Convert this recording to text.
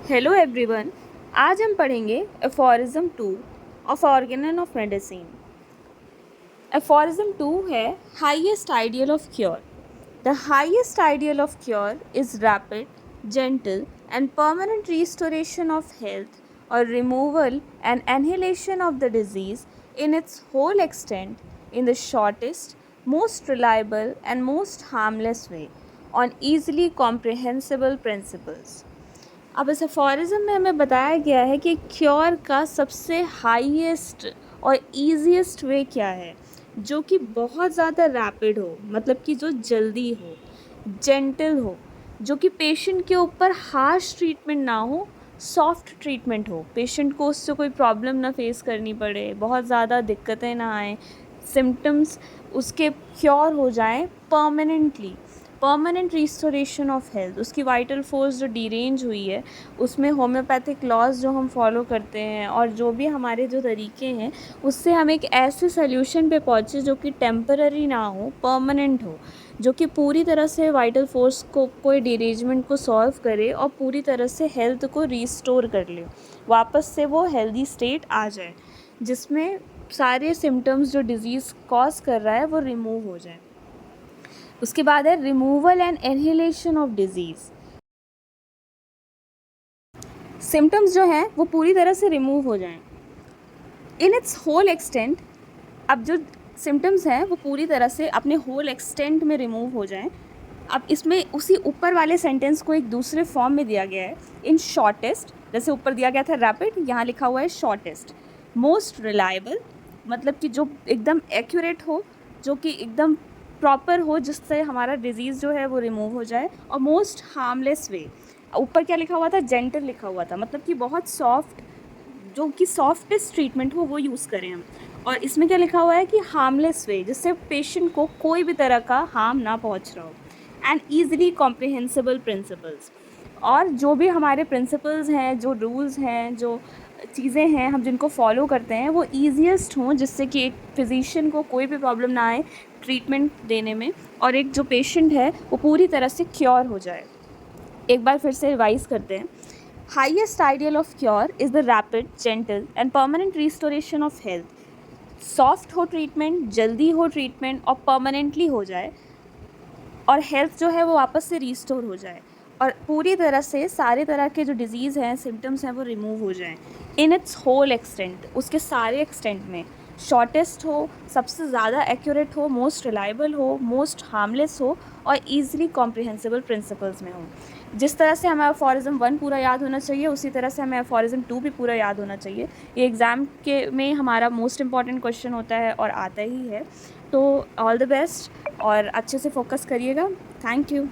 Hello everyone. आज हम पढ़ेंगे aphorism 2 of Organon of medicine. Aphorism 2 है highest ideal of cure. The highest ideal of cure is rapid, gentle and permanent restoration of health or removal and annihilation of the disease in its whole extent in the shortest, most reliable and most harmless way on easily comprehensible principles। अब इस aphorism में हमें बताया गया है कि cure का सबसे हाईएस्ट और ईजीएस्ट वे क्या है, जो कि बहुत ज़्यादा रैपिड हो, मतलब कि जो जल्दी हो, जेंटल हो, जो कि पेशेंट के ऊपर हार्श ट्रीटमेंट ना हो, सॉफ्ट ट्रीटमेंट हो, पेशेंट को उससे कोई प्रॉब्लम ना फेस करनी पड़े, बहुत ज़्यादा दिक्कतें ना आएँ, सिम्टम्स उसके क्योर हो जाएं permanently. Permanent restoration of health, उसकी वाइटल फोर्स जो डीरेंज हुई है उसमें होम्योपैथिक लॉज जो हम फॉलो करते हैं और जो भी हमारे जो तरीके हैं उससे हम एक ऐसे सोल्यूशन पे पहुँचे जो कि टेम्पररी ना हो, परमानेंट हो, जो कि पूरी तरह से वाइटल फोर्स को, कोई डिरेंजमेंट को सॉल्व करे और पूरी तरह से हेल्थ को रिस्टोर कर ले, वापस से वो हेल्दी स्टेट आ जाए, जिसमें सारे सिम्टम्स जो डिज़ीज़ कॉज कर रहा है वो रिमूव हो जाए। उसके बाद है removal and annihilation of disease. Symptoms जो हैं वो पूरी तरह से रिमूव हो जाएं इन इट्स होल एक्सटेंट। अब जो सिम्टम्स हैं वो पूरी तरह से अपने होल एक्सटेंट में रिमूव हो जाएं। अब इसमें उसी ऊपर वाले सेंटेंस को एक दूसरे फॉर्म में दिया गया है, इन शॉर्टेस्ट, जैसे ऊपर दिया गया था रैपिड, यहाँ लिखा हुआ है शॉर्टेस्ट, मोस्ट रिलायबल, मतलब कि जो एकदम एक्यूरेट हो, जो कि एकदम प्रॉपर हो, जिससे हमारा डिजीज़ जो है वो रिमूव हो जाए, और मोस्ट हार्मलेस वे। ऊपर क्या लिखा हुआ था? जेंटल लिखा हुआ था, मतलब कि बहुत सॉफ्ट, जो कि सॉफ्टेस्ट ट्रीटमेंट हो वो यूज़ करें हम। और इसमें क्या लिखा हुआ है कि हार्मलेस वे, जिससे पेशेंट को कोई भी तरह का हार्म ना पहुंच रहा हो, एंड ईजिली कॉम्प्रिहेंसिबल प्रिंसिपल्स। और जो भी हमारे प्रिंसिपल्स हैं, जो रूल्स हैं, जो चीज़ें हैं हम जिनको फॉलो करते हैं, वो ईजीएस्ट हों, जिससे कि एक फिजिशियन को कोई भी प्रॉब्लम ना आए ट्रीटमेंट देने में, और एक जो पेशेंट है वो पूरी तरह से क्योर हो जाए। एक बार फिर से रिवाइज करते हैं। Highest ideal of cure is the rapid, gentle and permanent restoration of health. Soft हो ट्रीटमेंट, जल्दी हो ट्रीटमेंट और परमानेंटली हो जाए, और हेल्थ जो है वो वापस से रिस्टोर हो जाए, और पूरी तरह से सारे तरह के जो डिज़ीज़ हैं, सिम्टम्स हैं, वो रिमूव हो जाएं इन इट्स होल एक्सटेंट, उसके सारे एक्सटेंट में। शॉर्टेस्ट हो, सबसे ज़्यादा एक्यूरेट हो, मोस्ट रिलायबल हो, मोस्ट हार्मलेस हो, और ईजिली कॉम्प्रिहेंसिबल प्रिंसिपल्स में हो। जिस तरह से हमें एफोरिज्म 1 पूरा याद होना चाहिए, उसी तरह से हमें एफोरिज्म 2 भी पूरा याद होना चाहिए। ये एग्ज़ाम के में हमारा मोस्ट इम्पॉर्टेंट क्वेश्चन होता है और आता ही है। तो ऑल द बेस्ट, और अच्छे से फोकस करिएगा। Thank you.